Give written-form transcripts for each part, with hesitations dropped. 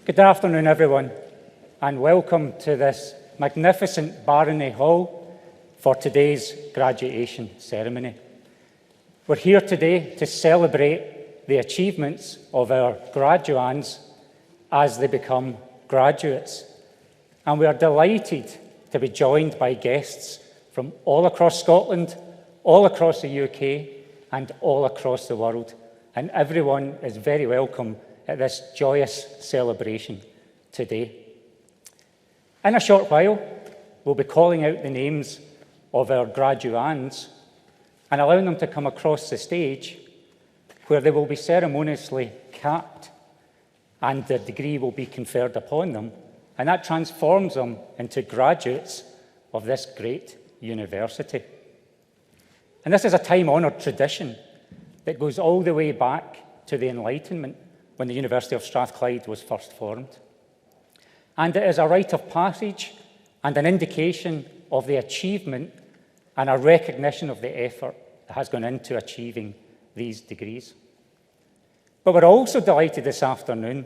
Good afternoon, everyone, and welcome to this magnificent Barony Hall for today's graduation ceremony. We're here today to celebrate the achievements of our graduands as they become graduates. And we are delighted to be joined by guests from all across Scotland, all across the UK, and all across the world. And everyone is very welcome at this joyous celebration today. In a short while, we'll be calling out the names of our graduands and allowing them to come across the stage, where they will be ceremoniously capped and the degree will be conferred upon them, and that transforms them into graduates of this great university. And this is a time-honoured tradition that goes all the way back to the Enlightenment, when the University of Strathclyde was first formed. And it is a rite of passage and an indication of the achievement and a recognition of the effort that has gone into achieving these degrees. But we're also delighted this afternoon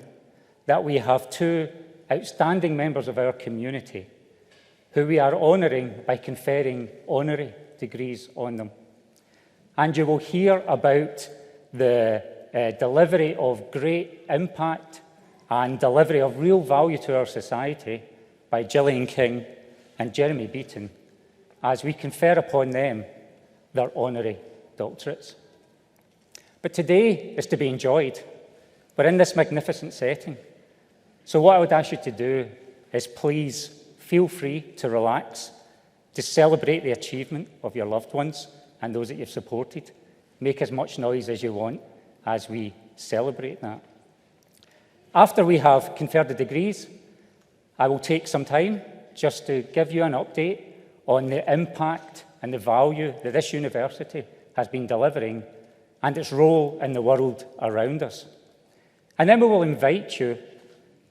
that we have two outstanding members of our community who we are honouring by conferring honorary degrees on them. And you will hear about the delivery of great impact and delivery of real value to our society by Jillian King and Jeremy Beaton as we confer upon them their honorary doctorates. But today is to be enjoyed. We're in this magnificent setting. So what I would ask you to do is please feel free to relax, to celebrate the achievement of your loved ones and those that you've supported. Make as much noise as you want as we celebrate that. After we have conferred the degrees, I will take some time just to give you an update on the impact and the value that this university has been delivering and its role in the world around us. And then we will invite you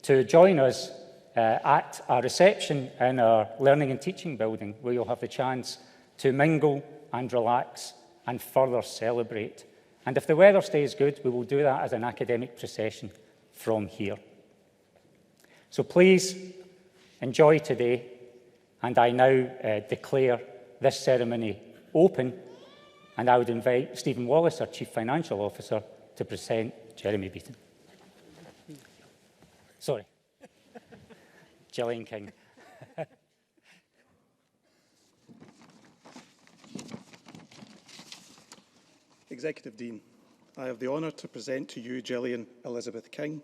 to join us at our reception in our Learning and Teaching building, where you'll have the chance to mingle and relax and further celebrate. And if the weather stays good, we will do that as an academic procession from here. So please enjoy today, and I now declare this ceremony open, and I would invite Stephen Wallace, our Chief Financial Officer, to present Jeremy Beaton. Sorry. Jillian King. Executive Dean, I have the honour to present to you Jillian Elizabeth King.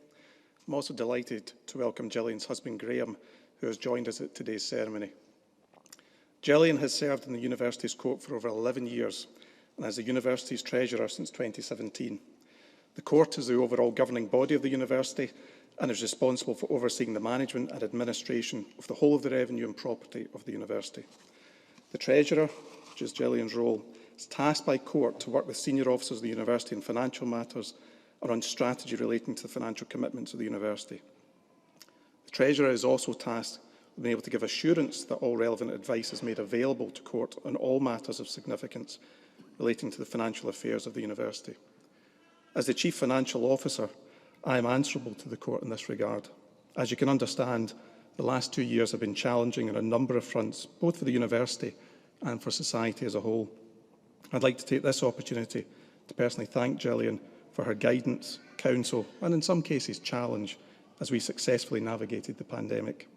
I'm also delighted to welcome Jillian's husband Graham, who has joined us at today's ceremony. Jillian has served in the University's Court for over 11 years and as the University's Treasurer since 2017. The Court is the overall governing body of the University and is responsible for overseeing the management and administration of the whole of the revenue and property of the University. The Treasurer, which is Jillian's role, is tasked by Court to work with senior officers of the University in financial matters or on strategy relating to the financial commitments of the University. The Treasurer is also tasked with being able to give assurance that all relevant advice is made available to Court on all matters of significance relating to the financial affairs of the University. As the Chief Financial Officer, I am answerable to the Court in this regard. As you can understand, the last 2 years have been challenging on a number of fronts, both for the University and for society as a whole. I'd like to take this opportunity to personally thank Jillian for her guidance, counsel, and in some cases challenge as we successfully navigated the pandemic.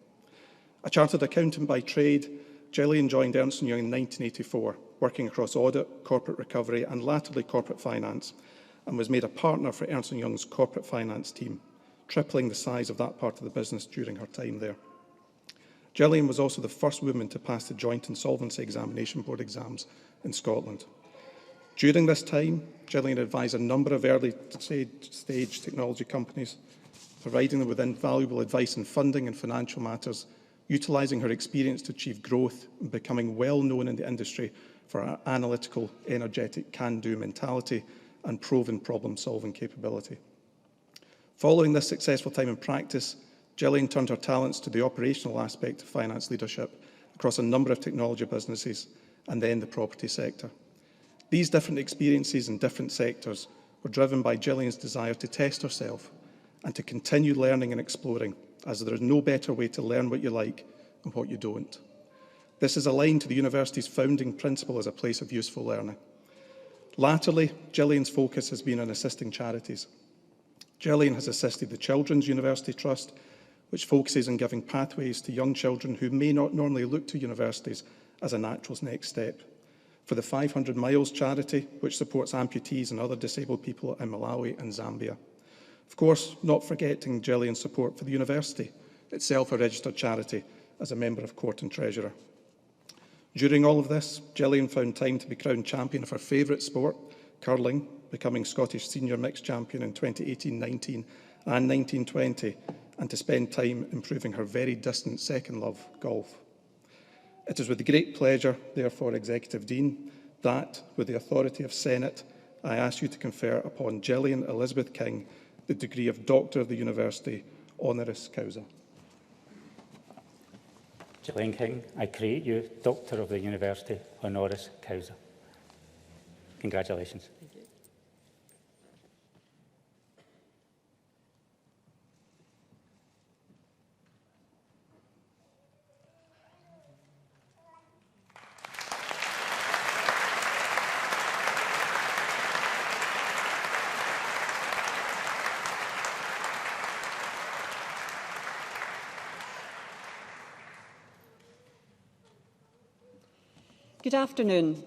A chartered accountant by trade, Jillian joined Ernst & Young in 1984, working across audit, corporate recovery, and latterly corporate finance, and was made a partner for Ernst & Young's corporate finance team, tripling the size of that part of the business during her time there. Jillian was also the first woman to pass the Joint Insolvency Examination Board exams in Scotland. During this time, Jillian advised a number of early-stage technology companies, providing them with invaluable advice on funding and financial matters, utilising her experience to achieve growth and becoming well known in the industry for her analytical, energetic, can-do mentality and proven problem-solving capability. Following this successful time in practice, Jillian turned her talents to the operational aspect of finance leadership across a number of technology businesses and then the property sector. These different experiences in different sectors were driven by Jillian's desire to test herself and to continue learning and exploring, as there is no better way to learn what you like and what you don't. This is aligned to the university's founding principle as a place of useful learning. Latterly, Jillian's focus has been on assisting charities. Jillian has assisted the Children's University Trust, which focuses on giving pathways to young children who may not normally look to universities as a natural next step. For the 500 Miles charity, which supports amputees and other disabled people in Malawi and Zambia. Of course, not forgetting Jillian's support for the university, itself a registered charity, as a member of Court and Treasurer. During all of this, Jillian found time to be crowned champion of her favourite sport, curling, becoming Scottish Senior Mixed Champion in 2018-19 and 19-20, and to spend time improving her very distant second love, golf. It is with great pleasure, therefore, Executive Dean, that, with the authority of Senate, I ask you to confer upon Jillian Elizabeth King the degree of Doctor of the University, honoris causa. Jillian King, I create you Doctor of the University, honoris causa. Congratulations. Thank you. Good afternoon.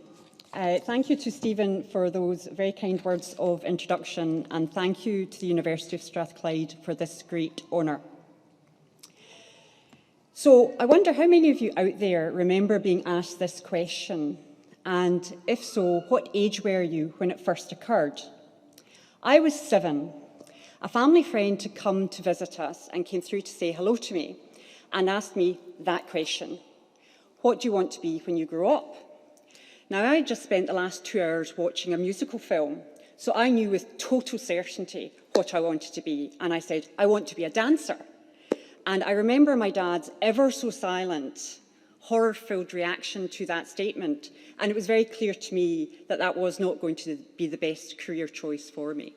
Thank you to Stephen for those very kind words of introduction, and thank you to the University of Strathclyde for this great honour. So I wonder how many of you out there remember being asked this question, and if so, what age were you when it first occurred? I was 7. A family friend had come to visit us and came through to say hello to me and asked me that question. What do you want to be when you grow up? Now, I just spent the last 2 hours watching a musical film, so I knew with total certainty what I wanted to be, and I said, I want to be a dancer. And I remember my dad's ever so silent, horror-filled reaction to that statement, and it was very clear to me that that was not going to be the best career choice for me.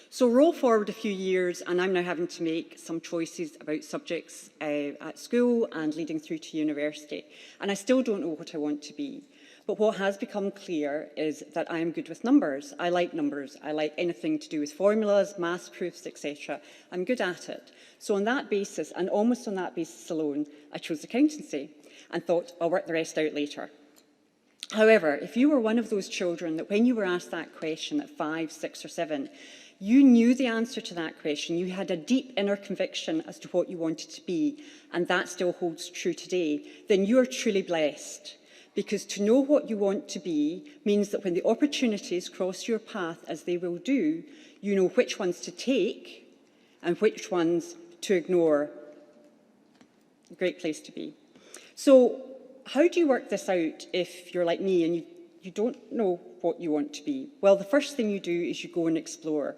So roll forward a few years, and I'm now having to make some choices about subjects at school and leading through to university. And I still don't know what I want to be. But what has become clear is that I am good with numbers. I like numbers. I like anything to do with formulas, maths proofs, etc. I'm good at it. So on that basis, and almost on that basis alone, I chose accountancy and thought I'll work the rest out later. However, if you were one of those children that when you were asked that question at 5, 6 or 7, you knew the answer to that question, you had a deep inner conviction as to what you wanted to be, and that still holds true today, then you are truly blessed. Because to know what you want to be means that when the opportunities cross your path, as they will do, you know which ones to take and which ones to ignore. A great place to be. So how do you work this out if you're like me and you don't know what you want to be? Well, the first thing you do is you go and explore.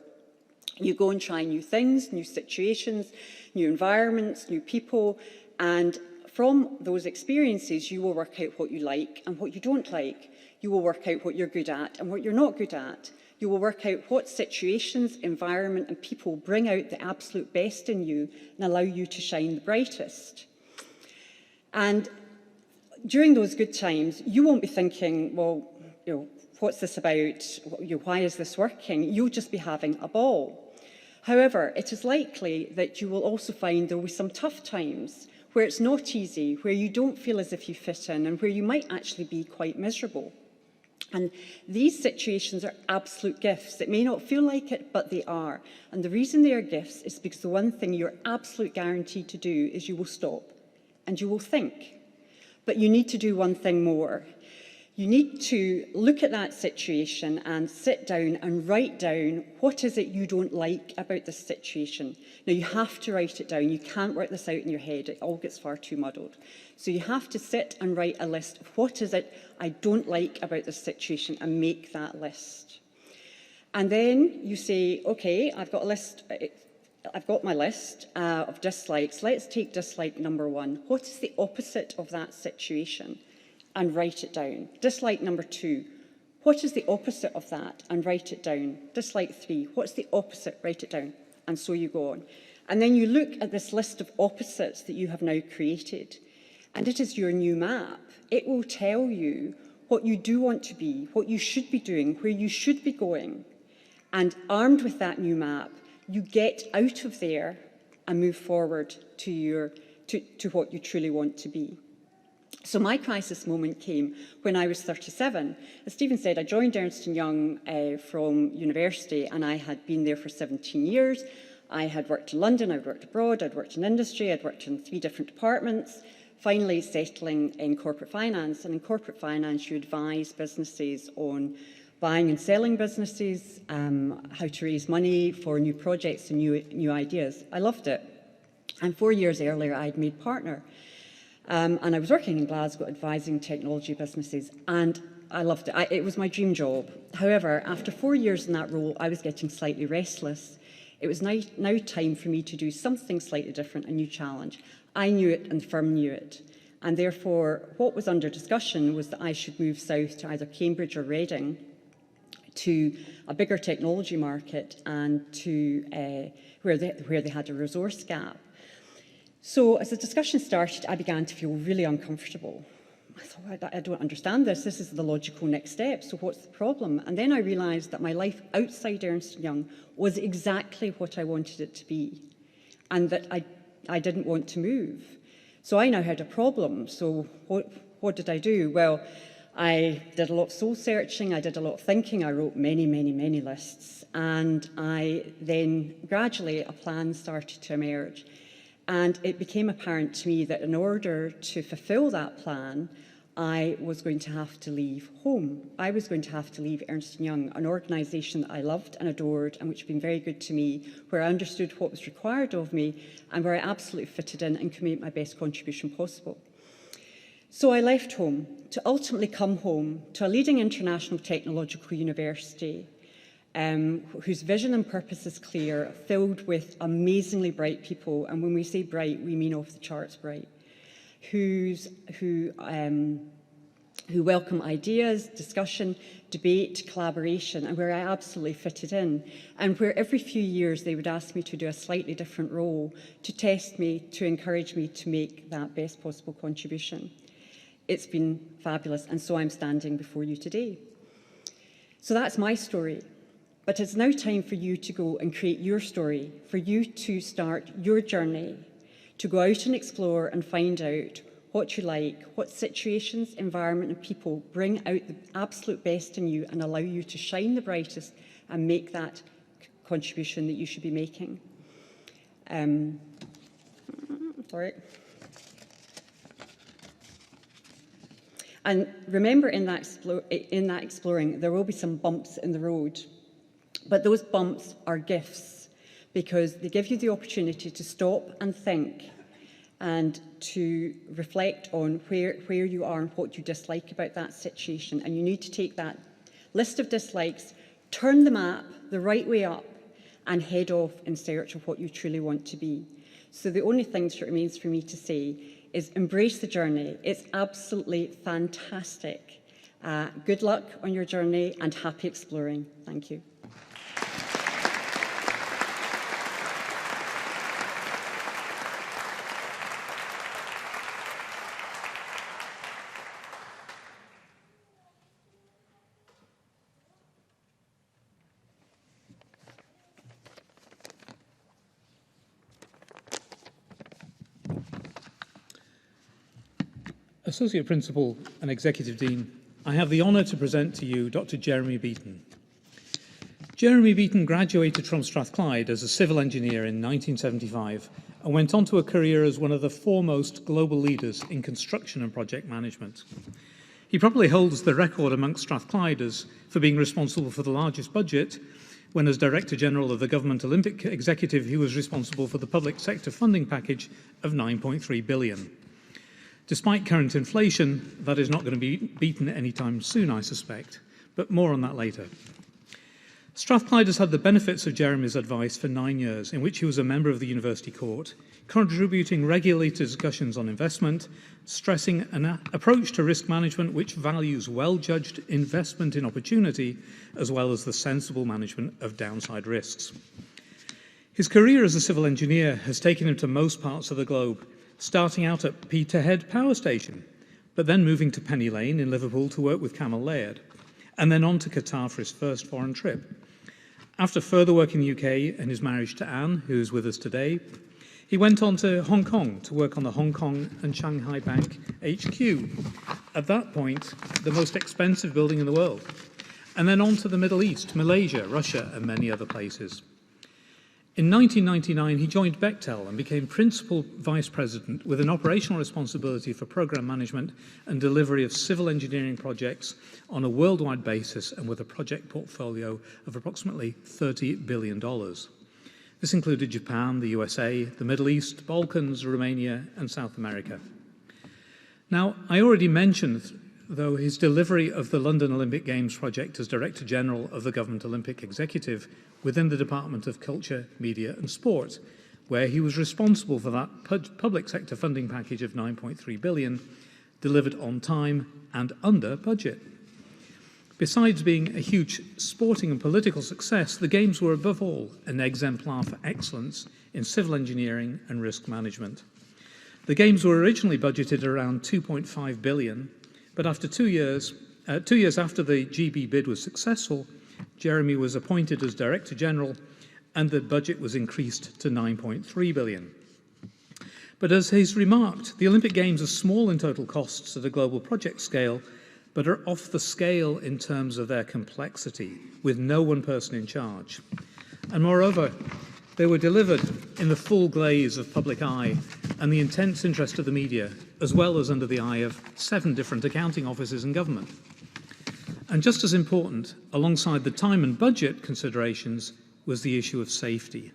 You go and try new things, new situations, new environments, new people, and from those experiences, you will work out what you like and what you don't like. You will work out what you're good at and what you're not good at. You will work out what situations, environment, and people bring out the absolute best in you and allow you to shine the brightest. And during those good times, you won't be thinking, well, what's this about? Why is this working? You'll just be having a ball. However, it is likely that you will also find there will be some tough times where it's not easy, where you don't feel as if you fit in, and where you might actually be quite miserable. And these situations are absolute gifts. It may not feel like it, but they are. And the reason they are gifts is because the one thing you're absolute guaranteed to do is you will stop and you will think. But you need to do one thing more. You need to look at that situation and sit down and write down what is it you don't like about this situation. Now, you have to write it down. You can't work this out in your head. It all gets far too muddled. So you have to sit and write a list of what is it I don't like about this situation and make that list. And then you say, okay, I've got a list. I've got my list of dislikes. Let's take dislike number 1. What is the opposite of that situation? And write it down. Dislike number 2. What is the opposite of that? And write it down. Dislike 3. What's the opposite? Write it down. and so you go on. And then you look at this list of opposites that you have now created, and it is your new map. It will tell you what you do want to be, what you should be doing, where you should be going. And armed with that new map, you get out of there and move forward to what you truly want to be. So my crisis moment came when I was 37. As Stephen said, I joined Ernst & Young from university, and I had been there for 17 years. I had worked in London, I'd worked abroad, I'd worked in industry, I'd worked in 3 different departments, finally settling in corporate finance. And in corporate finance, you advise businesses on buying and selling businesses, how to raise money for new projects and new ideas. I loved it. And 4 years earlier, I'd made partner. And I was working in Glasgow advising technology businesses, and I loved it. It was my dream job. However, after 4 years in that role, I was getting slightly restless. It was now time for me to do something slightly different, a new challenge. I knew it and the firm knew it. And therefore, what was under discussion was that I should move south to either Cambridge or Reading, to a bigger technology market and to where they had a resource gap. So as the discussion started, I began to feel really uncomfortable. I thought, I don't understand this. This is the logical next step. So what's the problem? And then I realised that my life outside Ernst & Young was exactly what I wanted it to be, and that I didn't want to move. So I now had a problem. So what did I do? Well, I did a lot of soul searching. I did a lot of thinking. I wrote many, many, many lists. And then gradually a plan started to emerge. And it became apparent to me that in order to fulfill that plan, I was going to have to leave home. I was going to have to leave Ernst & Young, an organisation that I loved and adored and which had been very good to me, where I understood what was required of me and where I absolutely fitted in and could make my best contribution possible. So I left home to ultimately come home to a leading international technological university whose vision and purpose is clear, filled with amazingly bright people, and when we say bright, we mean off the charts bright, who welcome ideas, discussion, debate, collaboration, and where I absolutely fitted in, and where every few years they would ask me to do a slightly different role to test me, to encourage me to make that best possible contribution. It's been fabulous, and so I'm standing before you today. So that's my story. But it's now time for you to go and create your story, for you to start your journey, to go out and explore and find out what you like, what situations, environment and people bring out the absolute best in you and allow you to shine the brightest and make that contribution that you should be making. Sorry. And remember, in that exploring, there will be some bumps in the road. But those bumps are gifts because they give you the opportunity to stop and think and to reflect on where you are and what you dislike about that situation. And you need to take that list of dislikes, turn the map the right way up, and head off in search of what you truly want to be. So the only thing that remains for me to say is embrace the journey. It's absolutely fantastic. Good luck on your journey and happy exploring. Thank you. Associate Principal and Executive Dean, I have the honour to present to you Dr. Jeremy Beaton. Jeremy Beaton graduated from Strathclyde as a civil engineer in 1975 and went on to a career as one of the foremost global leaders in construction and project management. He probably holds the record amongst Strathclyders for being responsible for the largest budget, when as Director General of the Government Olympic Executive, he was responsible for the public sector funding package of $9.3 billion. Despite current inflation, that is not going to be beaten anytime soon, I suspect, but more on that later. Strathclyde has had the benefits of Jeremy's advice for 9 years, in which he was a member of the University Court, contributing regularly to discussions on investment, stressing an approach to risk management which values well-judged investment in opportunity, as well as the sensible management of downside risks. His career as a civil engineer has taken him to most parts of the globe, starting out at Peterhead Power Station, but then moving to Penny Lane in Liverpool to work with Cammell Laird, and then on to Qatar for his first foreign trip. After further work in the UK and his marriage to Anne, who is with us today, he went on to Hong Kong to work on the Hong Kong and Shanghai Bank HQ, at that point the most expensive building in the world, and then on to the Middle East, Malaysia, Russia and many other places. In 1999, he joined Bechtel and became Principal Vice President with an operational responsibility for programme management and delivery of civil engineering projects on a worldwide basis and with a project portfolio of approximately $30 billion. This included Japan, the USA, the Middle East, Balkans, Romania and South America. Now, I already mentioned, though, his delivery of the London Olympic Games project as Director General of the Government Olympic Executive within the Department of Culture, Media and Sport, where he was responsible for that public sector funding package of $9.3 billion, delivered on time and under budget. Besides being a huge sporting and political success, the Games were above all an exemplar for excellence in civil engineering and risk management. The Games were originally budgeted around $2.5 billion, but after 2 years after the GB bid was successful, Jeremy was appointed as Director General and the budget was increased to $9.3 billion. But as he's remarked, the Olympic Games are small in total costs at a global project scale, but are off the scale in terms of their complexity, with no one person in charge. And moreover, they were delivered in the full glaze of public eye and the intense interest of the media, as well as under the eye of 7 different accounting offices in government. And just as important, alongside the time and budget considerations, was the issue of safety.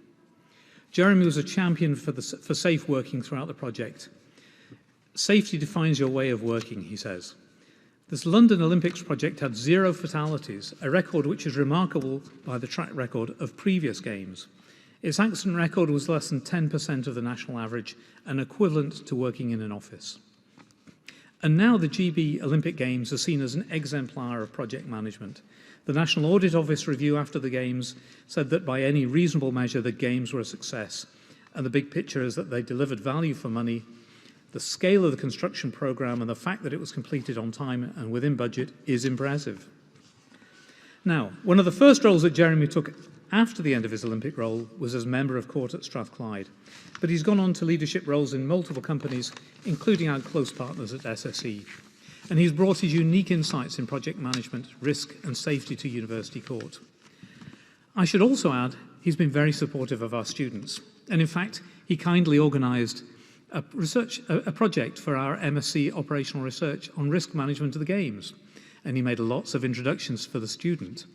Jeremy was a champion for safe working throughout the project. Safety defines your way of working, he says. This London Olympics project had 0 fatalities, a record which is remarkable by the track record of previous games. Its accident record was less than 10% of the national average and equivalent to working in an office. And now the GB Olympic Games are seen as an exemplar of project management. The National Audit Office review after the Games said that by any reasonable measure the Games were a success, and the big picture is that they delivered value for money. The scale of the construction programme and the fact that it was completed on time and within budget is impressive. Now, one of the first roles that Jeremy took after the end of his Olympic role was as member of court at Strathclyde, but he's gone on to leadership roles in multiple companies, including our close partners at SSE. And he's brought his unique insights in project management, risk and safety to University Court. I should also add, he's been very supportive of our students. And in fact, he kindly organised a project for our MSc Operational Research on risk management of the Games. And he made lots of introductions for the student.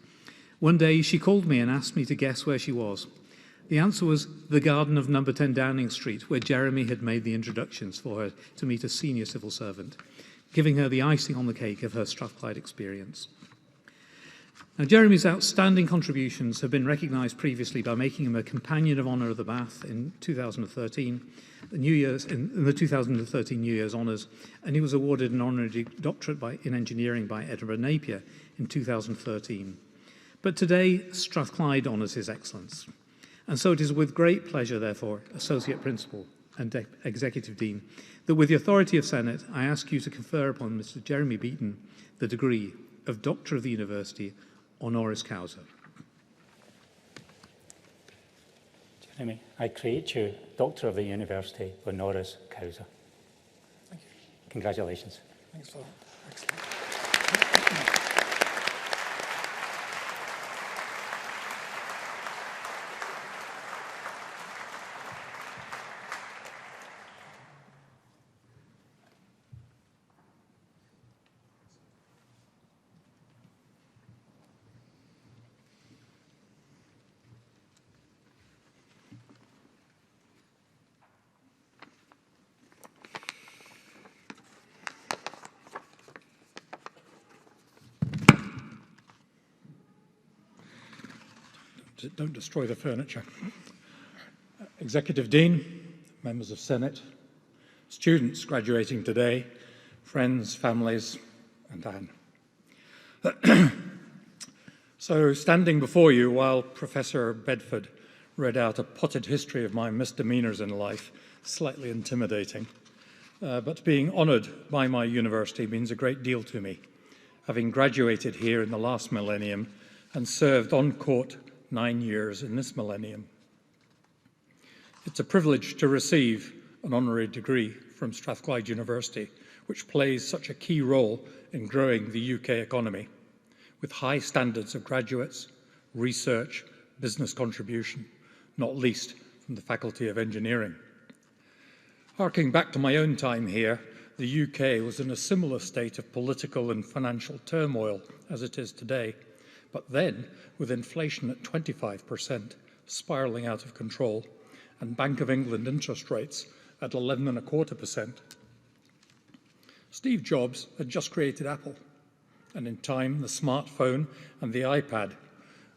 One day she called me and asked me to guess where she was. The answer was the garden of number 10 Downing Street, where Jeremy had made the introductions for her to meet a senior civil servant, giving her the icing on the cake of her Strathclyde experience. Now, Jeremy's outstanding contributions have been recognised previously by making him a Companion of Honour of the Bath in 2013, in the 2013 New Year's Honours, and he was awarded an honorary doctorate in engineering by Edinburgh Napier in 2013. But today, Strathclyde honours his excellence. And so it is with great pleasure, therefore, Associate Principal and Executive Dean, that with the authority of Senate, I ask you to confer upon Mr. Jeremy Beaton the degree of Doctor of the University, honoris causa. Jeremy, I create you Doctor of the University, honoris causa. Thank you. Congratulations. Thanks for that. Excellent. Don't destroy the furniture. Executive Dean, members of Senate, students graduating today, friends, families, and Anne. So standing before you while Professor Bedford read out a potted history of my misdemeanours in life, slightly intimidating. But being honoured by my university means a great deal to me, having graduated here in the last millennium and served on court 9 years in this millennium. It's a privilege to receive an honorary degree from Strathclyde University, which plays such a key role in growing the UK economy, with high standards of graduates, research, business contribution, not least from the Faculty of Engineering. Harking back to my own time here, the UK was in a similar state of political and financial turmoil as it is today, but then with inflation at 25%, spiralling out of control, and Bank of England interest rates at 11.25%. Steve Jobs had just created Apple, and in time the smartphone and the iPad,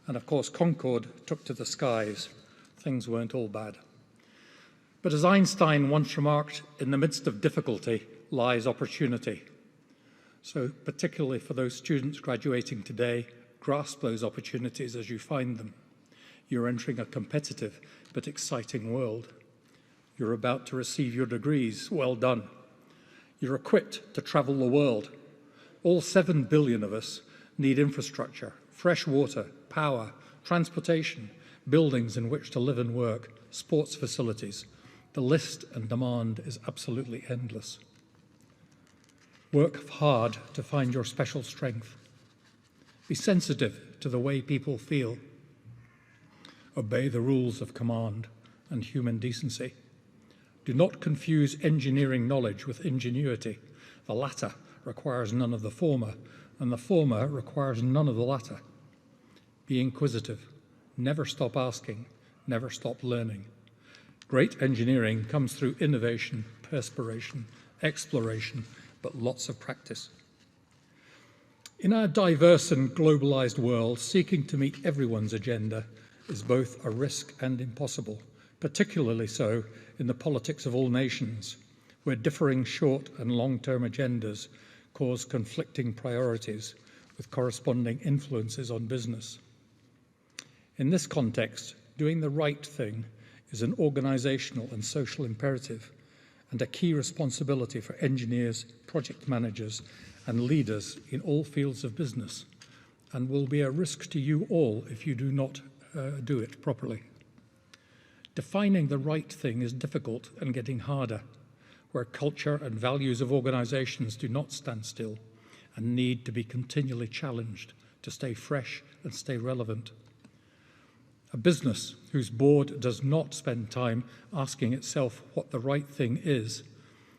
and of course Concorde took to the skies. Things weren't all bad. But as Einstein once remarked, in the midst of difficulty lies opportunity. So particularly for those students graduating today, grasp those opportunities as you find them. You're entering a competitive but exciting world. You're about to receive your degrees. Well done. You're equipped to travel the world. All 7 billion of us need infrastructure, fresh water, power, transportation, buildings in which to live and work, sports facilities. The list and demand is absolutely endless. Work hard to find your special strength. Be sensitive to the way people feel. Obey the rules of command and human decency. Do not confuse engineering knowledge with ingenuity. The latter requires none of the former, and the former requires none of the latter. Be inquisitive. Never stop asking. Never stop learning. Great engineering comes through innovation, perspiration, exploration, but lots of practice. In our diverse and globalized world, seeking to meet everyone's agenda is both a risk and impossible, particularly so in the politics of all nations, where differing short and long-term agendas cause conflicting priorities with corresponding influences on business. In this context, doing the right thing is an organisational and social imperative and a key responsibility for engineers, project managers and leaders in all fields of business, and will be a risk to you all if you do not do it properly. Defining the right thing is difficult and getting harder, where culture and values of organisations do not stand still and need to be continually challenged to stay fresh and stay relevant. A business whose board does not spend time asking itself what the right thing is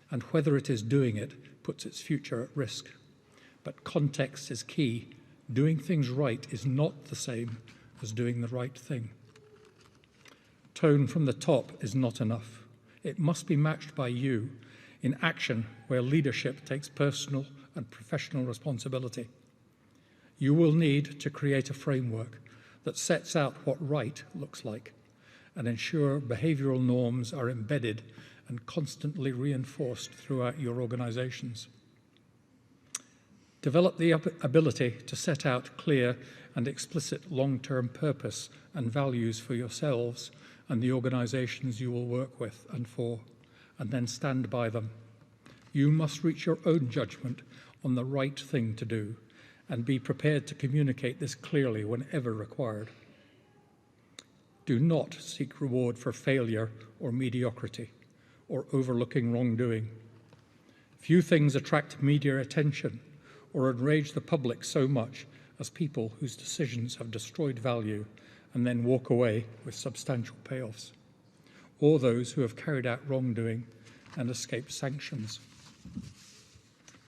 and whether it is doing it puts its future at risk. But context is key. Doing things right is not the same as doing the right thing. Tone from the top is not enough. It must be matched by you in action where leadership takes personal and professional responsibility. You will need to create a framework that sets out what right looks like and ensure behavioural norms are embedded and constantly reinforced throughout your organisations. Develop the ability to set out clear and explicit long-term purpose and values for yourselves and the organisations you will work with and for, and then stand by them. You must reach your own judgment on the right thing to do and be prepared to communicate this clearly whenever required. Do not seek reward for failure or mediocrity or overlooking wrongdoing. Few things attract media attention or enrage the public so much as people whose decisions have destroyed value and then walk away with substantial payoffs, or those who have carried out wrongdoing and escaped sanctions.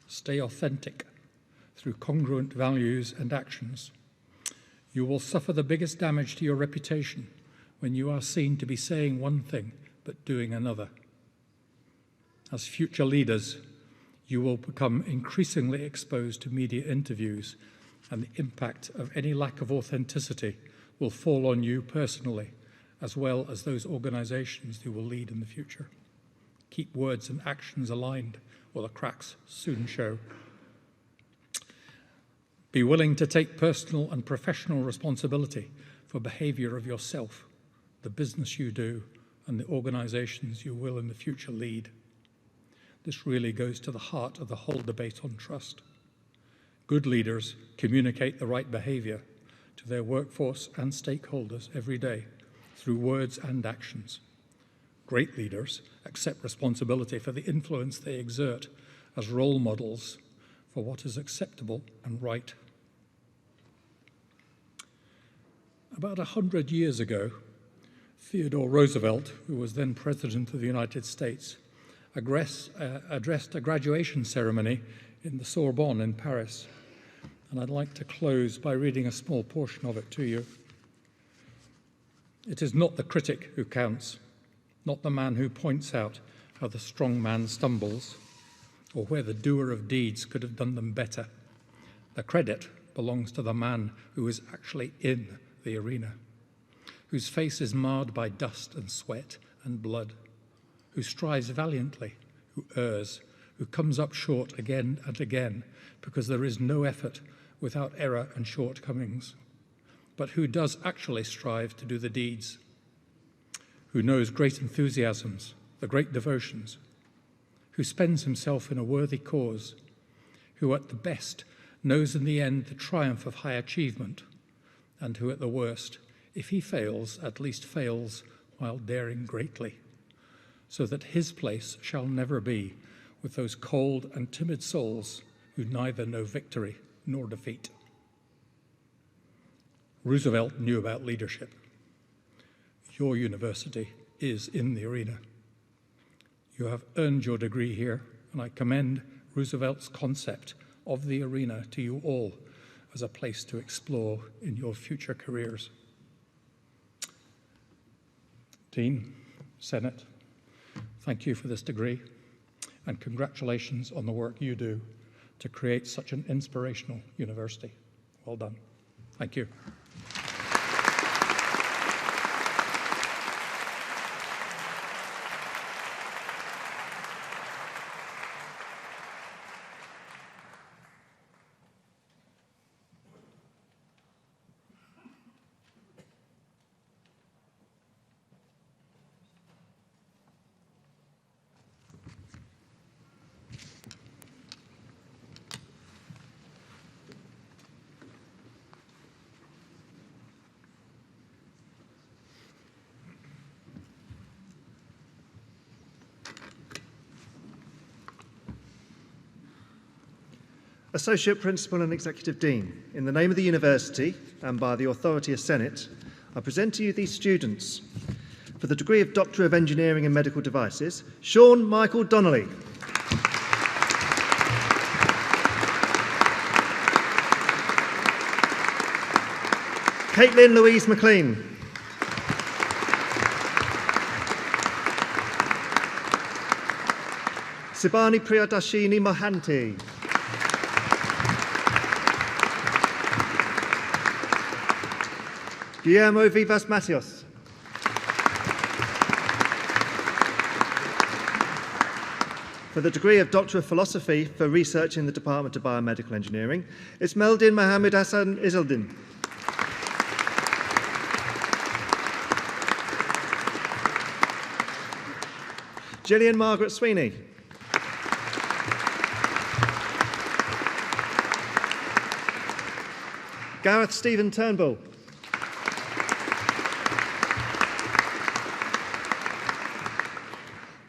Stay authentic through congruent values and actions. You will suffer the biggest damage to your reputation when you are seen to be saying one thing but doing another. As future leaders, you will become increasingly exposed to media interviews, and the impact of any lack of authenticity will fall on you personally, as well as those organisations you will lead in the future. Keep words and actions aligned, or the cracks soon show. Be willing to take personal and professional responsibility for behaviour of yourself, the business you do, and the organisations you will in the future lead. This really goes to the heart of the whole debate on trust. Good leaders communicate the right behaviour to their workforce and stakeholders every day through words and actions. Great leaders accept responsibility for the influence they exert as role models for what is acceptable and right. About 100 years ago, Theodore Roosevelt, who was then President of the United States, addressed a graduation ceremony in the Sorbonne in Paris. And I'd like to close by reading a small portion of it to you. It is not the critic who counts, not the man who points out how the strong man stumbles, or where the doer of deeds could have done them better. The credit belongs to the man who is actually in the arena, whose face is marred by dust and sweat and blood, who strives valiantly, who errs, who comes up short again and again, because there is no effort without error and shortcomings, but who does actually strive to do the deeds, who knows great enthusiasms, the great devotions, who spends himself in a worthy cause, who at the best knows in the end the triumph of high achievement, and who at the worst, if he fails, at least fails while daring greatly, so that his place shall never be with those cold and timid souls who neither know victory nor defeat. Roosevelt knew about leadership. Your university is in the arena. You have earned your degree here, and I commend Roosevelt's concept of the arena to you all as a place to explore in your future careers. Dean, Senate, thank you for this degree, and congratulations on the work you do to create such an inspirational university. Well done. Thank you. Associate Principal and Executive Dean, in the name of the University and by the authority of Senate, I present to you these students. For the degree of Doctor of Engineering in Medical Devices, Sean Michael Donnelly. Caitlin Louise McLean. Sibani Priyadashini Mohanty. Guillermo Vivas Matios. For the degree of Doctor of Philosophy for Research in the Department of Biomedical Engineering, Ismeldin Mohammed Hassan Izeldin. Jillian Margaret Sweeney. Gareth Stephen Turnbull.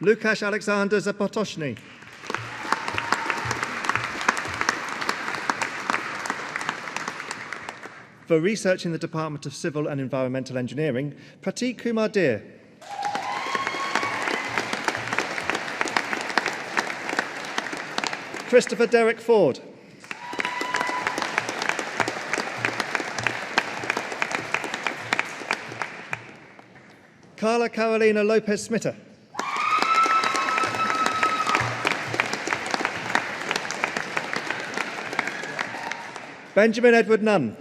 Lukasz Alexander Zapotoshny. For Research in the Department of Civil and Environmental Engineering, Pratik Kumar Deer. Christopher Derek Ford. Carla Carolina Lopez Smitter. Benjamin Edward Nunn.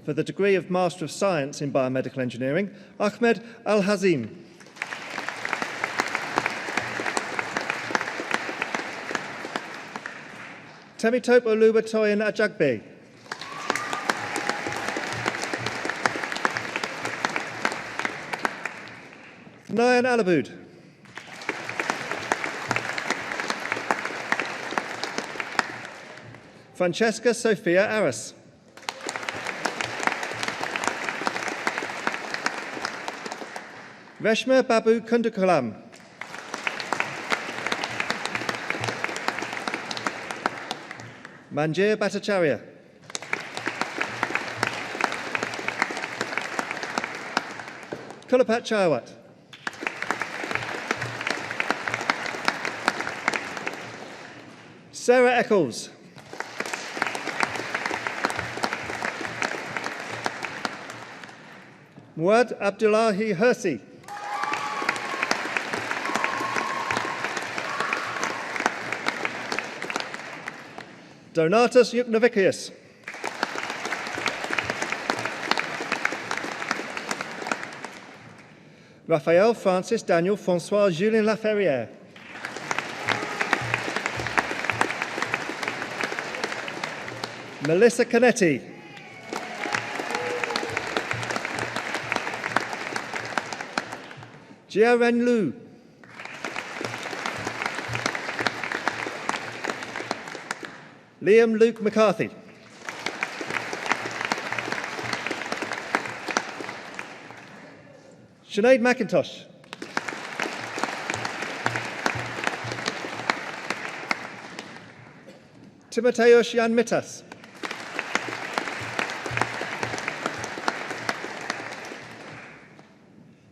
For the degree of Master of Science in Biomedical Engineering, Ahmed Al-Hazim. Temitope Oluba Toyin Ajagbe. Nyan Alabud. Francesca Sophia Aris. Reshma Babu Kundukalam. Manjir Bhattacharya. Kulapat Chayawat. Sarah Eccles. Muad Abdullahi Hersi. Donatus Yuknavicius. Raphael Francis Daniel Francois Julien Laferrière. Melissa Canetti. Jia Ren Lu. Liam Luke McCarthy. Sinead McIntosh. Timoteus Jan Mittas.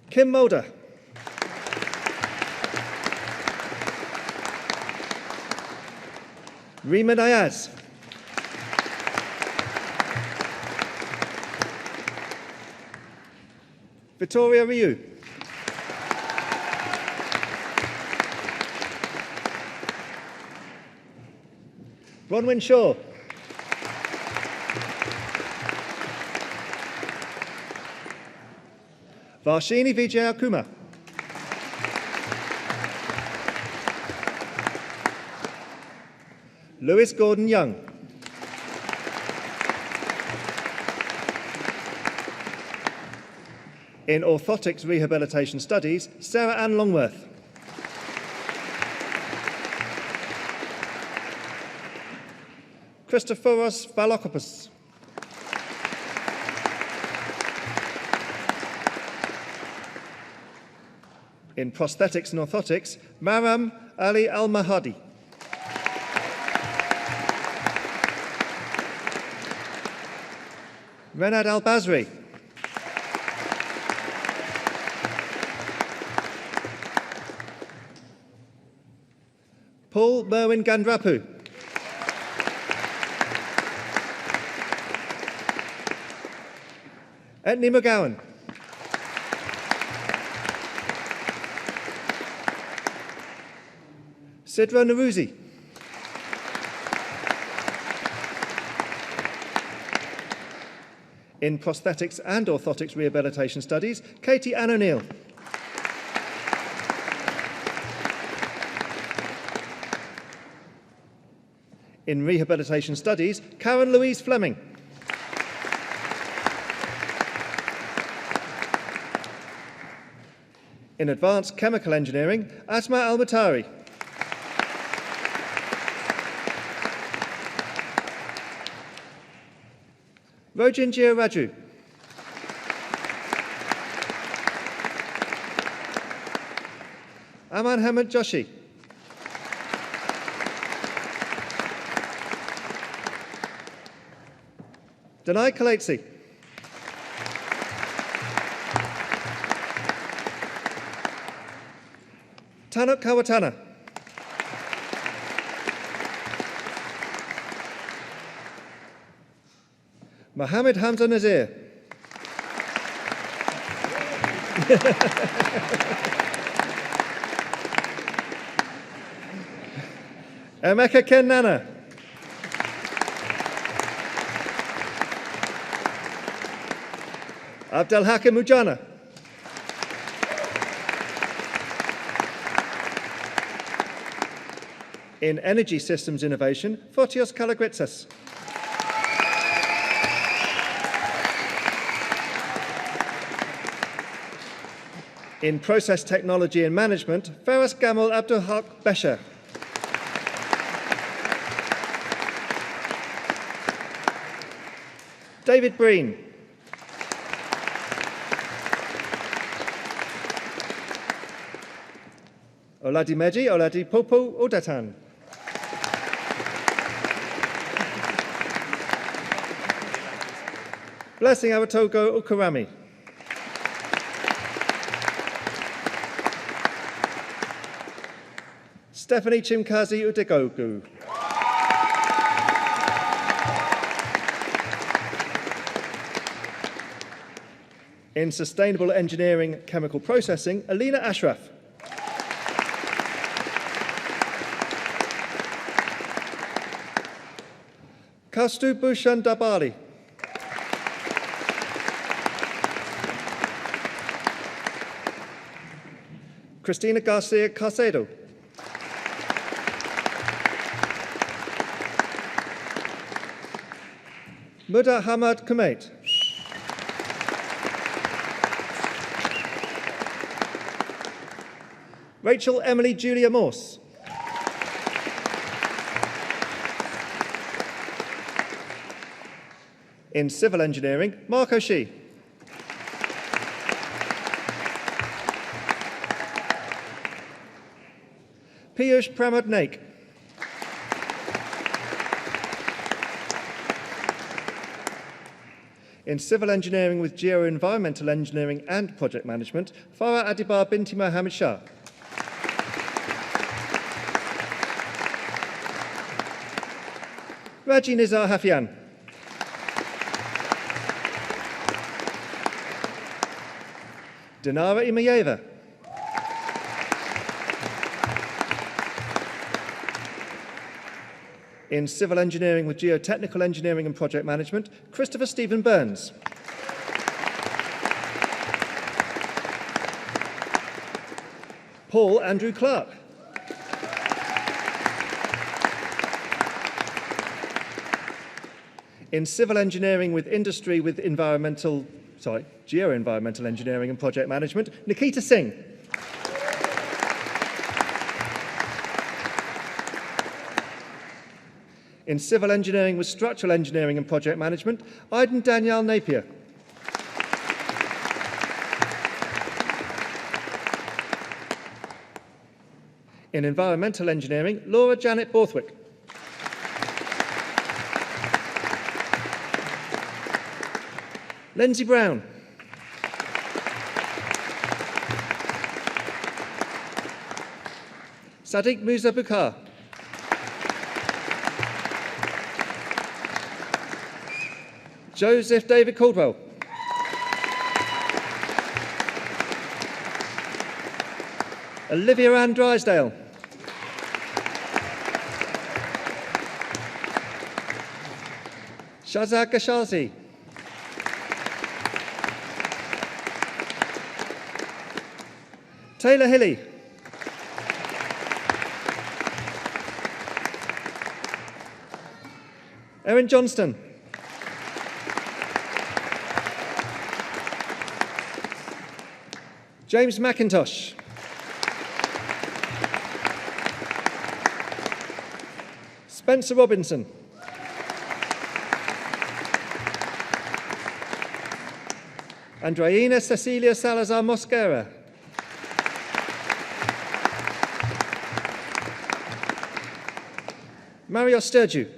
Kim Mulder. Rima Diaz. Victoria Ryu. Bronwyn Shaw. Varshini Vijay Kumar. Lewis Gordon Young. In Orthotics Rehabilitation Studies, Sarah Ann Longworth. Christophoros Valokopoulos. In Prosthetics and Orthotics, Maram Ali Al-Mahadi. Renad Al-Basri. Paul Merwin Gandrapu. Etni McGowan. Sidra Naruzi. In Prosthetics and Orthotics Rehabilitation Studies, Katie Ann O'Neill. In Rehabilitation Studies, Karen Louise Fleming. In Advanced Chemical Engineering, Asma Al-Matari. Rojin Raju. Aman Hamid Joshi. Danai Kaletsi. Tanuk Kawatana. Mohammed Hamza Nazir. Emeka Ken Nana. Abdel Hakim Ujana. In energy systems innovation, Fotios Kalagritsis. In process technology and management, Faras Gamal Abdulhaq Besher. David Breen. Oladi Meji, Oladi Popo Odatan. Blessing Awatogo Ukarami. Stephanie Chimkazi Udegogu. In sustainable engineering chemical processing, Alina Ashraf. Kastu Bhushan Dabali. Christina Garcia Carcedo. Muda Hamad Kumait. Rachel Emily Julia Morse. In civil engineering, Mark O'Shea. Piyush Pramod Naik. In civil engineering with geo-environmental engineering and project management, Farah Adibar Binti Mohammed Shah. Raji Nizar Hafian. Dinara Imayeva. In civil engineering with geotechnical engineering and project management, Christopher Stephen Burns. Paul Andrew Clark. In civil engineering with industry with geo-environmental engineering and project management, Nikita Singh. In civil engineering with structural engineering and project management, Aiden Danielle Napier. In environmental engineering, Laura Janet Borthwick. Lindsay Brown. Sadiq Musa Bukhar. Joseph David Caldwell. Olivia Ann Drysdale. Shazad Gashazi. Taylor Hilly. Erin Johnston. James McIntosh. Spencer Robinson. Andreina Cecilia Salazar Mosquera. Mario Sturgeon.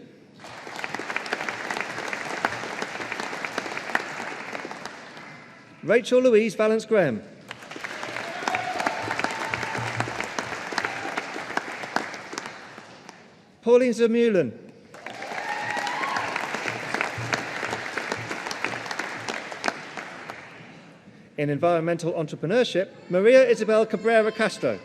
Rachel Louise Valence Graham. Pauline Zermeulen. In environmental entrepreneurship, Maria Isabel Cabrera Castro.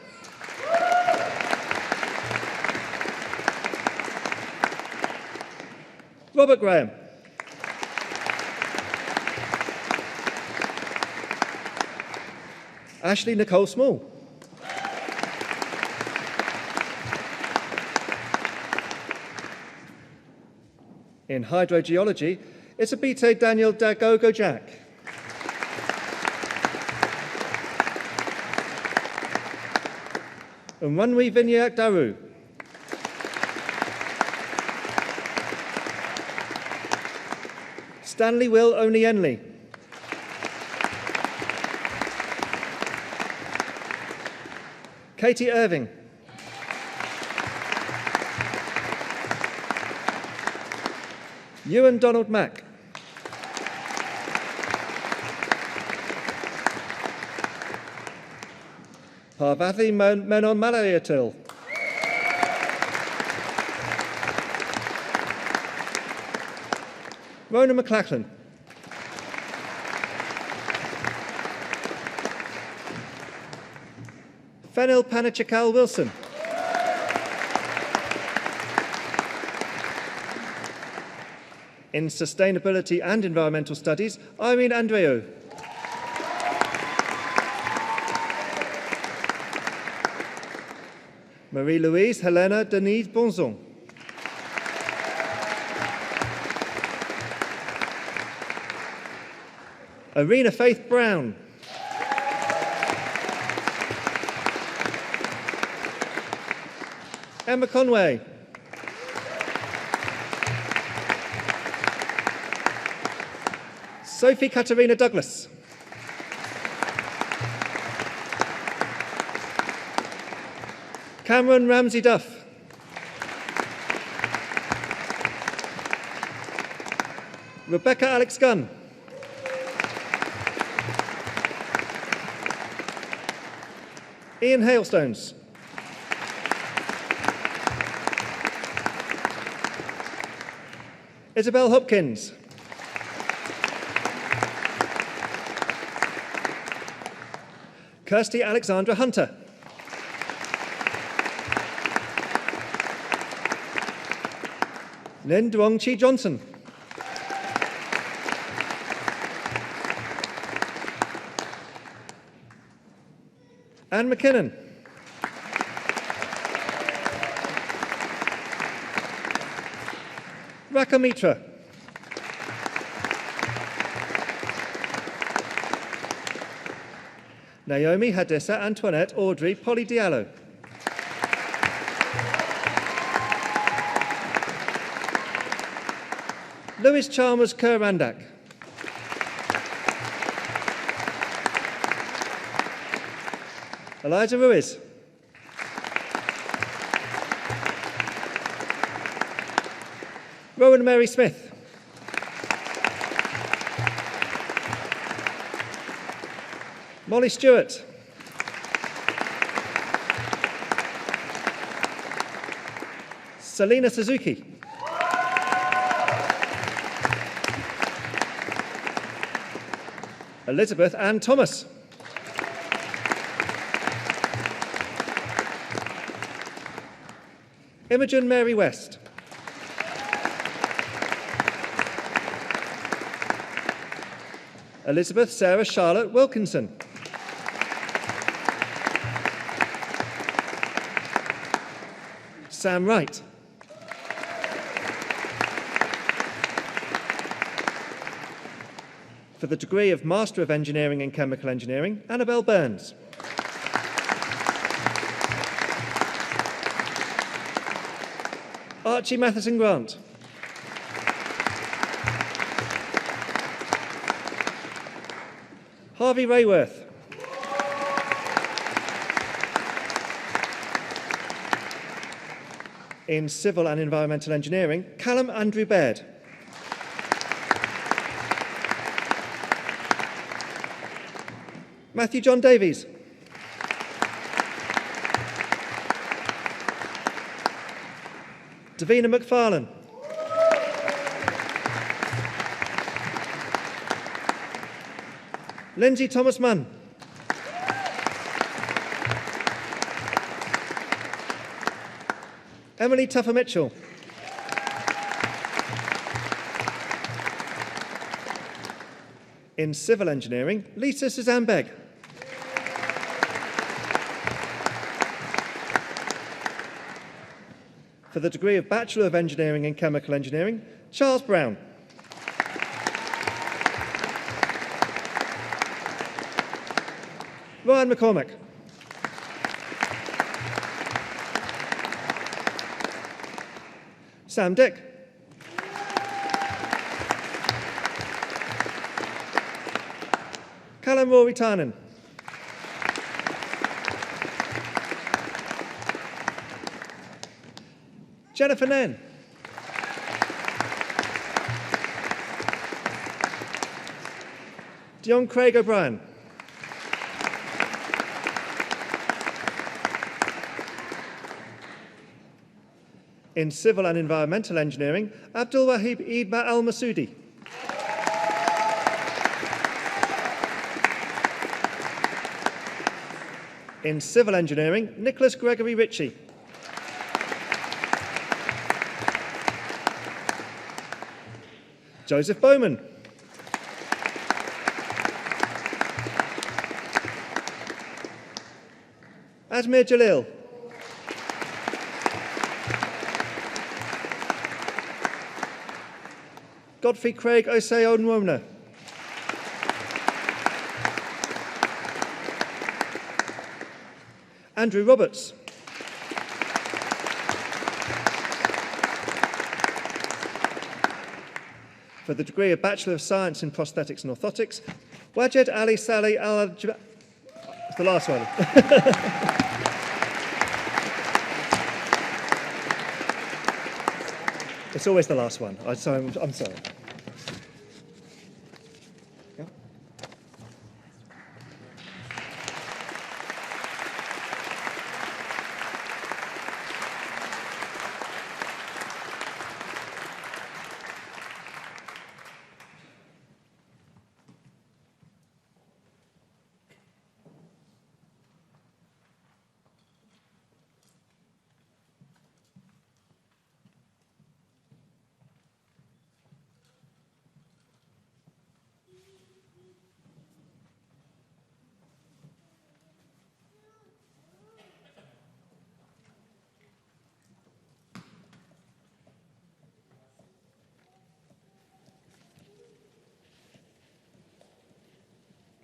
Robert Graham. Ashley Nicole Small. In hydrogeology, Isabite Daniel Dagogo Jack. Unwanwi Vinyak Daru. Stanley Will Onienli. Katie Irving. Ewan Donald Mack. Parvati Menon Malayatil. Rona McLachlan. Fenil Panichakal Wilson. In Sustainability and Environmental Studies, Irene Andreu. Marie-Louise Helena Denise Bonzon. Arena Faith Brown. Emma Conway. Sophie Katarina Douglas. Cameron Ramsey Duff. Rebecca Alex Gunn. Ian Hailstones. Isabel Hopkins. Kirsty Alexandra Hunter. Lynn Duong Chi Johnson. Anne McKinnon. Raka Mitra. Naomi Hadissa Antoinette Audrey Polly Diallo. Lewis Chalmers Kerr Randak. Eliza Ruiz. Rowan Mary Smith. Molly Stewart. Selena Suzuki. Elizabeth Ann Thomas. Imogen Mary West. Elizabeth Sarah Charlotte Wilkinson. Sam Wright. For the degree of Master of Engineering in Chemical Engineering, Annabelle Burns. Archie Matheson Grant. Harvey Rayworth. In Civil and Environmental Engineering, Callum Andrew Baird. Matthew John Davies. Davina McFarlane. Lindsay Thomas Munn. Emily Tuffer Mitchell. In Civil Engineering, Lisa Suzanne Begg. For the degree of Bachelor of Engineering in Chemical Engineering, Charles Brown. Ryan McCormack. Sam Dick. Callum Rory Tarnan. Jennifer Nen. Dion Craig O'Brien. In Civil and Environmental Engineering, Abdul Wahib Eidba Al Masoodi. In Civil Engineering, Nicholas Gregory Ritchie. Joseph Bowman. Admir Jalil. Godfrey Craig Oseo Nwona. Andrew Roberts. For the degree of Bachelor of Science in Prosthetics and Orthotics, Wajed Ali Saleh Al. It's the last one. It's always the last one. I'm sorry. Yeah.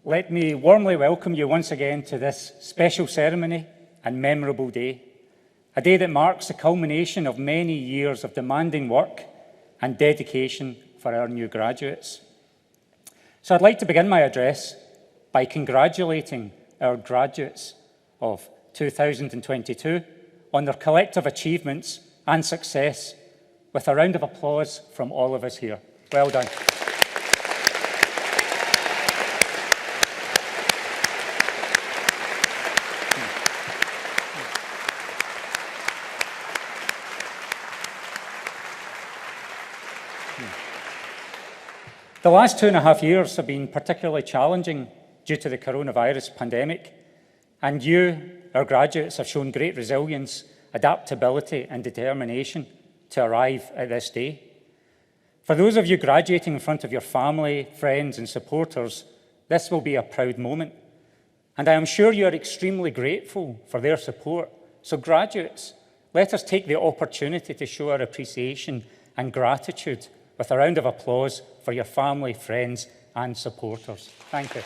Let me warmly welcome you once again to this special ceremony and memorable day, a day that marks the culmination of many years of demanding work and dedication for our new graduates. So I'd like to begin my address by congratulating our graduates of 2022 on their collective achievements and success with a round of applause from all of us here. Well done. The last 2.5 years have been particularly challenging due to the coronavirus pandemic, and you, our graduates, have shown great resilience, adaptability and determination to arrive at this day. For those of you graduating in front of your family, friends and supporters, this will be a proud moment, and I am sure you are extremely grateful for their support. So graduates, let us take the opportunity to show our appreciation and gratitude with a round of applause for your family, friends and supporters. Thank you.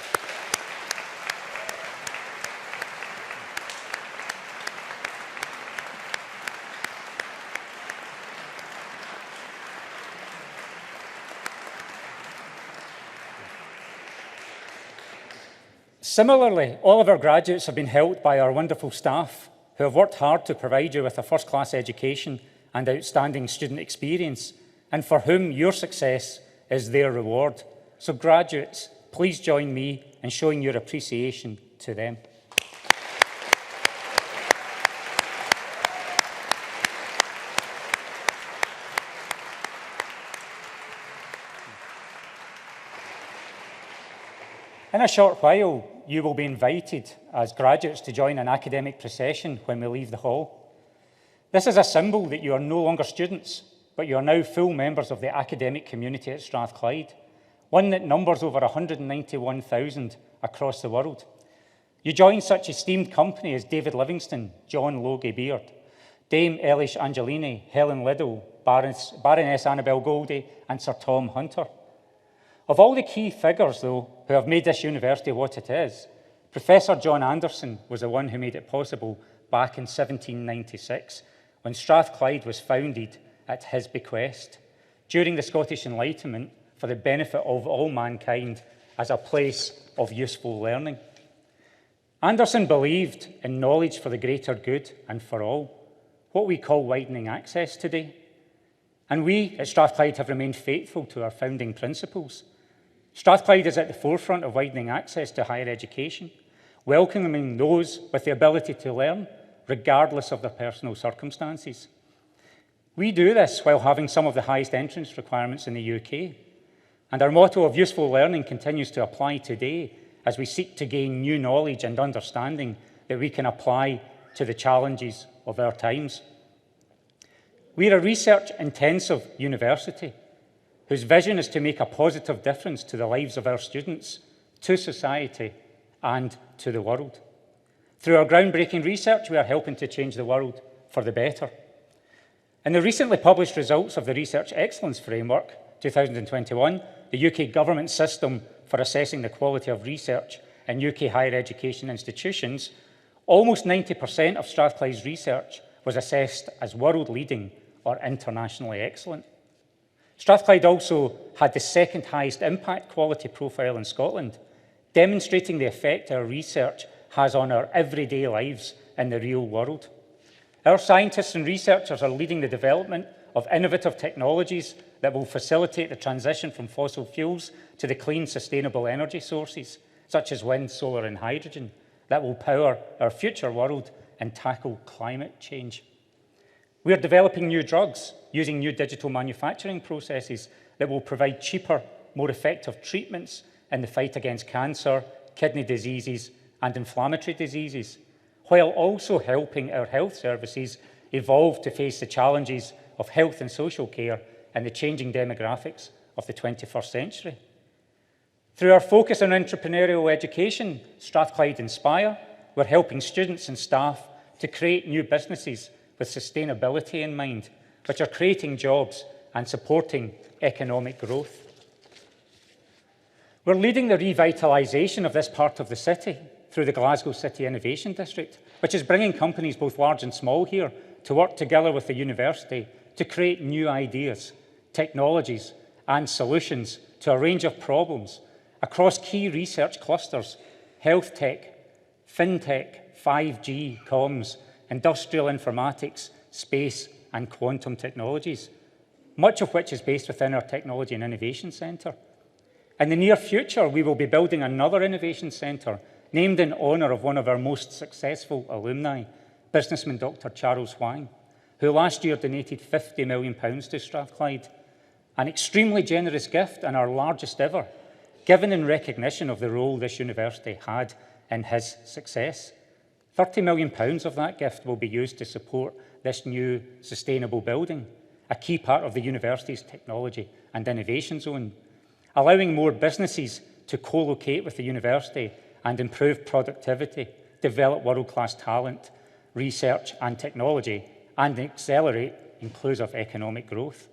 Similarly, all of our graduates have been helped by our wonderful staff who have worked hard to provide you with a first-class education and outstanding student experience, and for whom your success is their reward. So graduates, please join me in showing your appreciation to them. In a short while, you will be invited as graduates to join an academic procession when we leave the hall. This is a symbol that you are no longer students, but you are now full members of the academic community at Strathclyde, one that numbers over 191,000 across the world. You join such esteemed company as David Livingstone, John Logie Beard, Dame Elish Angelini, Helen Liddell, Baroness Annabel Goldie and Sir Tom Hunter. Of all the key figures, though, who have made this university what it is, Professor John Anderson was the one who made it possible back in 1796, when Strathclyde was founded at his bequest, during the Scottish Enlightenment for the benefit of all mankind as a place of useful learning. Anderson believed in knowledge for the greater good and for all, what we call widening access today. And we at Strathclyde have remained faithful to our founding principles. Strathclyde is at the forefront of widening access to higher education, welcoming those with the ability to learn, regardless of their personal circumstances. We do this while having some of the highest entrance requirements in the UK. And our motto of useful learning continues to apply today as we seek to gain new knowledge and understanding that we can apply to the challenges of our times. We're a research-intensive university whose vision is to make a positive difference to the lives of our students, to society, and to the world. Through our groundbreaking research, we are helping to change the world for the better. In the recently published results of the Research Excellence Framework 2021, the UK government system for assessing the quality of research in UK higher education institutions, almost 90% of Strathclyde's research was assessed as world-leading or internationally excellent. Strathclyde also had the second highest impact quality profile in Scotland, demonstrating the effect our research has on our everyday lives in the real world. Our scientists and researchers are leading the development of innovative technologies that will facilitate the transition from fossil fuels to the clean, sustainable energy sources, such as wind, solar, and hydrogen, that will power our future world and tackle climate change. We are developing new drugs using new digital manufacturing processes that will provide cheaper, more effective treatments in the fight against cancer, kidney diseases, and inflammatory diseases, while also helping our health services evolve to face the challenges of health and social care and the changing demographics of the 21st century. Through our focus on entrepreneurial education, Strathclyde Inspire, we're helping students and staff to create new businesses with sustainability in mind, which are creating jobs and supporting economic growth. We're leading the revitalisation of this part of the city through the Glasgow City Innovation District, which is bringing companies both large and small here to work together with the university to create new ideas, technologies and solutions to a range of problems across key research clusters: health tech, fintech, 5G, comms, industrial informatics, space and quantum technologies, much of which is based within our Technology and Innovation Centre. In the near future, we will be building another innovation centre named in honour of one of our most successful alumni, businessman Dr. Charles Huang, who last year donated £50 million to Strathclyde, an extremely generous gift and our largest ever, given in recognition of the role this university had in his success. £30 million of that gift will be used to support this new sustainable building, a key part of the university's technology and innovation zone, allowing more businesses to co-locate with the university and improve productivity, develop world-class talent, research and technology, and accelerate inclusive economic growth.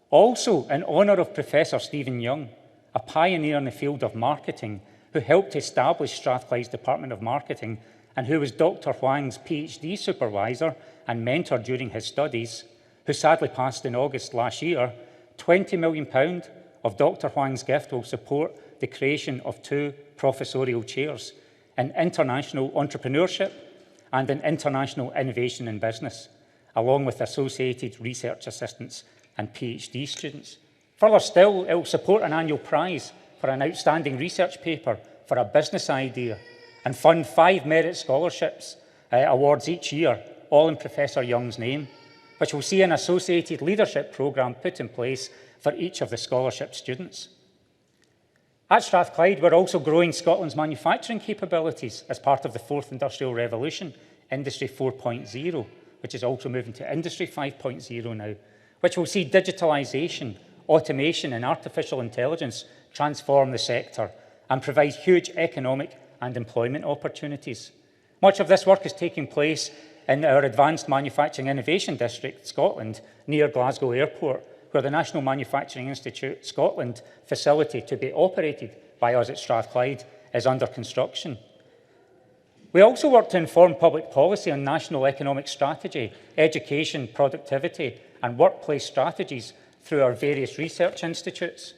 Also, in honour of Professor Stephen Young, a pioneer in the field of marketing who helped establish Strathclyde's Department of Marketing and who was Dr. Huang's PhD supervisor and mentor during his studies, who sadly passed in August last year, £20 million of Dr. Huang's gift will support the creation of 2 professorial chairs in international entrepreneurship and in international innovation and business, along with associated research assistants and PhD students. Further still, it will support an annual prize for an outstanding research paper for a business idea and fund 5 merit scholarships awards each year, all in Professor Young's name, which will see an associated leadership programme put in place for each of the scholarship students. At Strathclyde, we're also growing Scotland's manufacturing capabilities as part of the 4th Industrial Revolution, Industry 4.0, which is also moving to Industry 5.0 now, which will see digitalisation, automation and artificial intelligence transform the sector and provide huge economic and employment opportunities. Much of this work is taking place in our Advanced Manufacturing Innovation District, Scotland, near Glasgow Airport, where the National Manufacturing Institute Scotland facility to be operated by us at Strathclyde is under construction. We also work to inform public policy on national economic strategy, education, productivity, and workplace strategies through our various research institutes.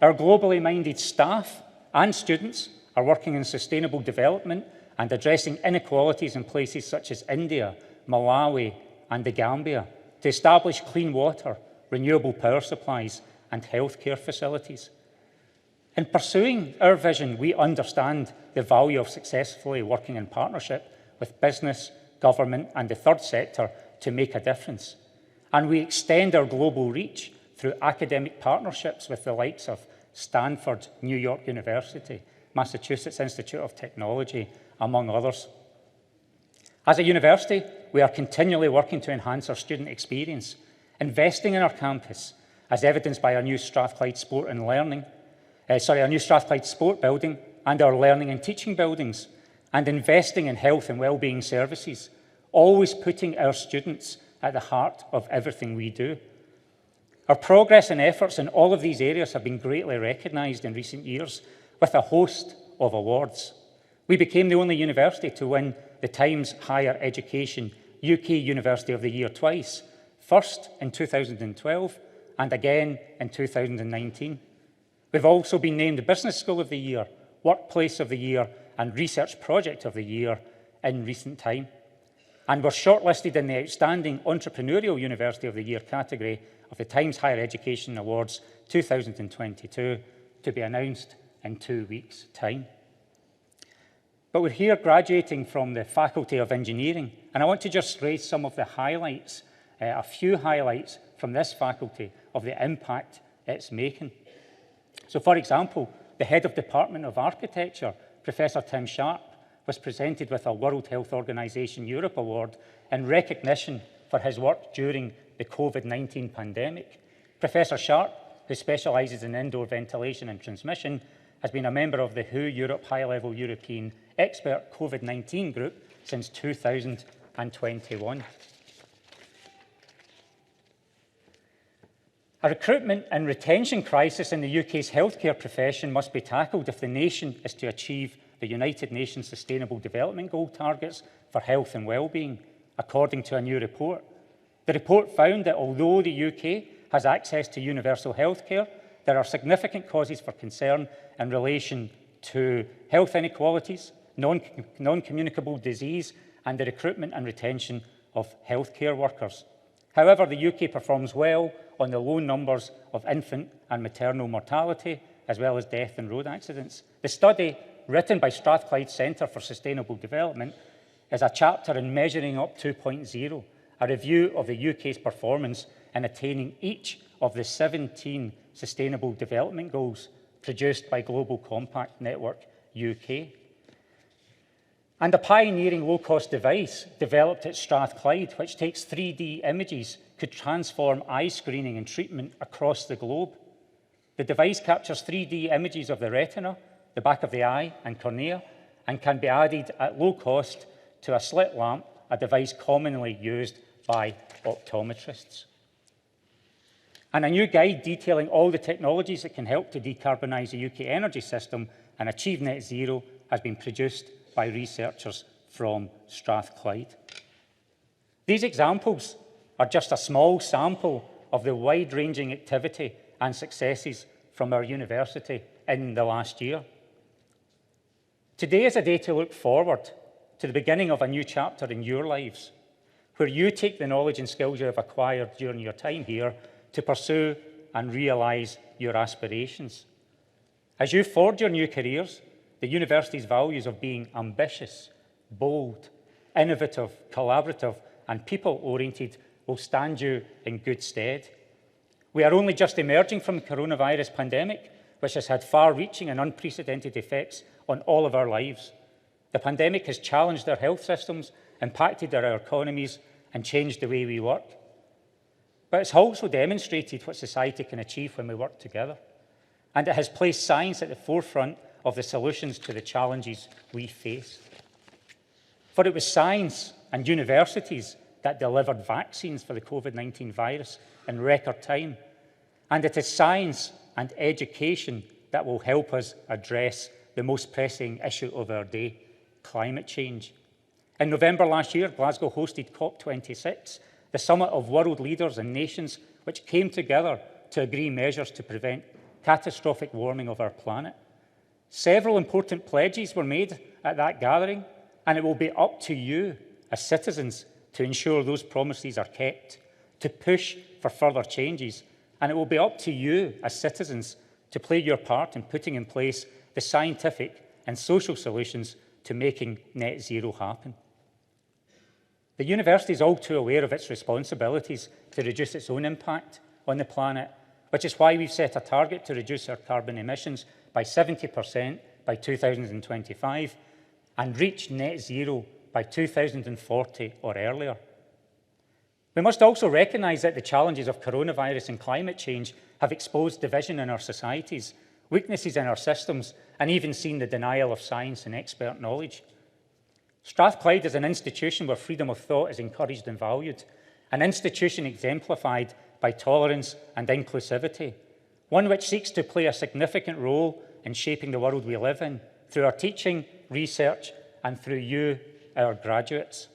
Our globally minded staff and students are working in sustainable development and addressing inequalities in places such as India, Malawi, and the Gambia to establish clean water, renewable power supplies, and healthcare facilities. In pursuing our vision, we understand the value of successfully working in partnership with business, government, and the third sector to make a difference. And we extend our global reach through academic partnerships with the likes of Stanford, New York University, Massachusetts Institute of Technology, among others. As a university, we are continually working to enhance our student experience, investing in our campus, as evidenced by our new Strathclyde Sport and Learning, our new Strathclyde Sport building and our learning and teaching buildings, and investing in health and wellbeing services, always putting our students at the heart of everything we do. Our progress and efforts in all of these areas have been greatly recognised in recent years with a host of awards. We became the only university to win the Times Higher Education UK University of the Year twice, first in 2012 and again in 2019. We've also been named the Business School of the Year, Workplace of the Year, and Research Project of the Year in recent time. And we're shortlisted in the Outstanding Entrepreneurial University of the Year category of the Times Higher Education Awards 2022, to be announced in 2 weeks' time. But we're here graduating from the Faculty of Engineering, and I want to just raise some of the highlights, a few highlights from this faculty of the impact it's making. So, for example, the Head of Department of Architecture, Professor Tim Sharp, was presented with a World Health Organization Europe Award in recognition for his work during the COVID-19 pandemic. Professor Sharp, who specialises in indoor ventilation and transmission, has been a member of the WHO Europe High-Level European Expert COVID-19 Group since 2021. A recruitment and retention crisis in the UK's healthcare profession must be tackled if the nation is to achieve the United Nations Sustainable Development Goal targets for health and wellbeing, according to a new report. The report found that although the UK has access to universal healthcare, there are significant causes for concern in relation to health inequalities, non-communicable disease, and the recruitment and retention of healthcare workers. However, the UK performs well on the low numbers of infant and maternal mortality, as well as death and road accidents. The study, written by Strathclyde Centre for Sustainable Development, is a chapter in Measuring Up 2.0, a review of the UK's performance in attaining each of the 17 Sustainable Development Goals produced by Global Compact Network UK. And a pioneering low-cost device developed at Strathclyde, which takes 3D images, could transform eye screening and treatment across the globe. The device captures 3D images of the retina, the back of the eye, and cornea, and can be added at low cost to a slit lamp, a device commonly used by optometrists. And a new guide detailing all the technologies that can help to decarbonise the UK energy system and achieve net zero has been produced by researchers from Strathclyde. These examples are just a small sample of the wide-ranging activity and successes from our university in the last year. Today is a day to look forward to the beginning of a new chapter in your lives, where you take the knowledge and skills you have acquired during your time here to pursue and realise your aspirations. As you forge your new careers, the university's values of being ambitious, bold, innovative, collaborative, and people-oriented will stand you in good stead. We are only just emerging from the coronavirus pandemic, which has had far-reaching and unprecedented effects on all of our lives. The pandemic has challenged our health systems, impacted our economies, and changed the way we work. But it's also demonstrated what society can achieve when we work together. And it has placed science at the forefront of the solutions to the challenges we face. For it was science and universities that delivered vaccines for the COVID-19 virus in record time. And it is science and education that will help us address the most pressing issue of our day, climate change. In November last year, Glasgow hosted COP26, the summit of world leaders and nations which came together to agree measures to prevent catastrophic warming of our planet. Several important pledges were made at that gathering, and it will be up to you as citizens to ensure those promises are kept, to push for further changes, and it will be up to you as citizens to play your part in putting in place the scientific and social solutions to making net zero happen. The university is all too aware of its responsibilities to reduce its own impact on the planet, which is why we've set a target to reduce our carbon emissions by 70% by 2025 and reach net zero by 2040 or earlier. We must also recognise that the challenges of coronavirus and climate change have exposed division in our societies, weaknesses in our systems, and even seen the denial of science and expert knowledge. Strathclyde is an institution where freedom of thought is encouraged and valued, an institution exemplified by tolerance and inclusivity, one which seeks to play a significant role in shaping the world we live in through our teaching, research, and through you, our graduates.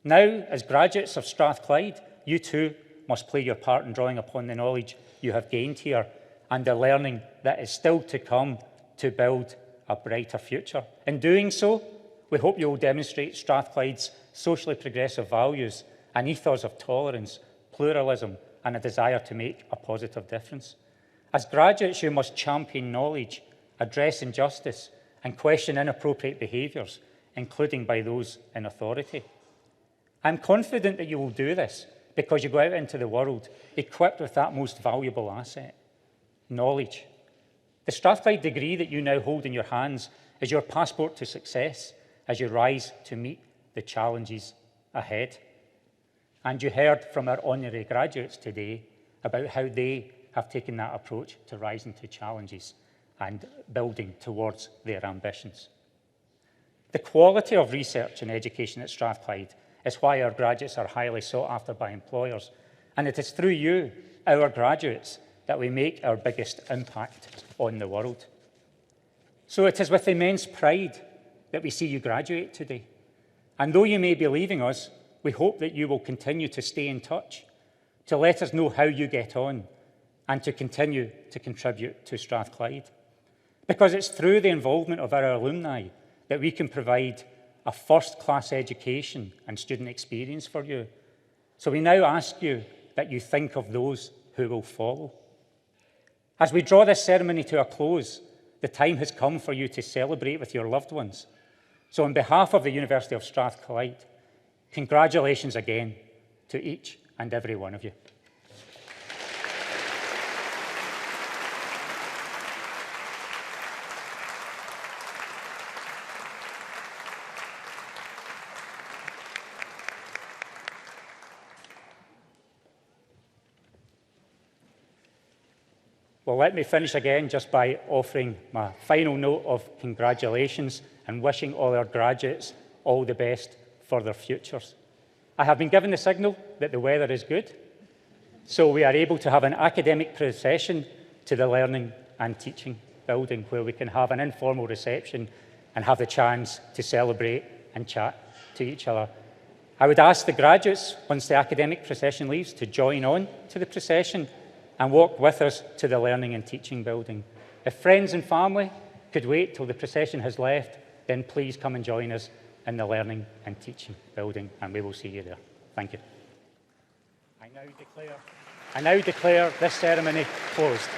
Now, as graduates of Strathclyde, you too must play your part in drawing upon the knowledge you have gained here and the learning that is still to come to build a brighter future. In doing so, we hope you will demonstrate Strathclyde's socially progressive values, an ethos of tolerance, pluralism, and a desire to make a positive difference. As graduates, you must champion knowledge, address injustice, and question inappropriate behaviours, including by those in authority. I'm confident that you will do this because you go out into the world equipped with that most valuable asset, knowledge. The Strathclyde degree that you now hold in your hands is your passport to success as you rise to meet the challenges ahead. And you heard from our honorary graduates today about how they have taken that approach to rising to challenges and building towards their ambitions. The quality of research and education at Strathclyde is why our graduates are highly sought after by employers, and it is through you, our graduates, that we make our biggest impact on the world. So it is with immense pride that we see you graduate today. And though you may be leaving us, we hope that you will continue to stay in touch, to let us know how you get on, and to continue to contribute to Strathclyde. Because it's through the involvement of our alumni that we can provide a first-class education and student experience for you. So we now ask you that you think of those who will follow. As we draw this ceremony to a close, the time has come for you to celebrate with your loved ones. So on behalf of the University of Strathclyde, congratulations again to each and every one of you. Well, let me finish again just by offering my final note of congratulations and wishing all our graduates all the best for their futures. I have been given the signal that the weather is good, so we are able to have an academic procession to the Learning and Teaching building where we can have an informal reception and have the chance to celebrate and chat to each other. I would ask the graduates, once the academic procession leaves, to join on to the procession and walk with us to the Learning and Teaching building. If friends and family could wait till the procession has left, then please come and join us in the Learning and Teaching building, and we will see you there. Thank you. I now declare this ceremony closed.